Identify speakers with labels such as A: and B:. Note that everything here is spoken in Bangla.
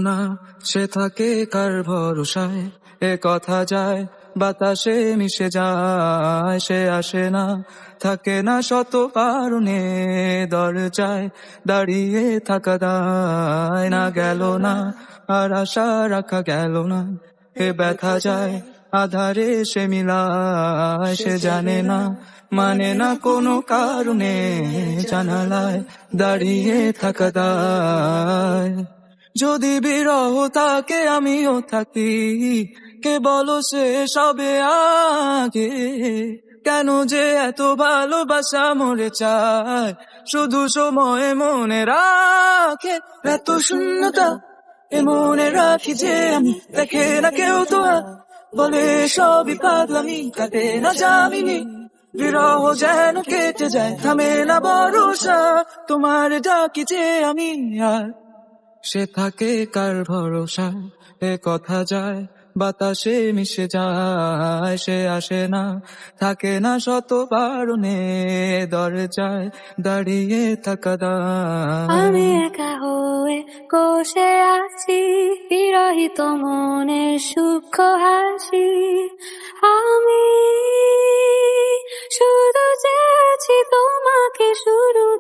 A: না সে থাকে কার ভরসায়, এ কথা যায় বাতাসে মিশে যায়। সে আসে না থাকে না শত কারণে, দরজায় দাঁড়িয়ে থাকা দায়। না গেল না আর আশা রাখা গেল না, এ ব্যথা যায় আধারে সে মিলায়। সে জানে না মানে না কোনো কারণে, জানালায় দাঁড়িয়ে থাকা দায়। যদি বিরহ থাকে আমিও থাকি, কে বলো সে সবে আগে। কেন যে এত ভালোবাসা মরে চায়, শুধু সময় মনে রাখে। এত শূন্যতা এ মনে রাখি যে আমি, দেখে না কেউ তো আর, বলে সবই পাগলামি, কাটে না যামিনী। বিরহ যেন কেটে যায়, থামে না ভরসা, তোমার ডাকি যে আমি আর। সে থাকে কার ভরসা, এ কথা যায় বাতাসে মিশে যায়। সে আসে না থাকে না শত কারণে, দরজায় দাঁড়িয়ে থাকা
B: আমি
A: দায়।
B: একা হয়ে বসে আছি, বিরহিত মনের সূক্ষ্ম হাসি। আমি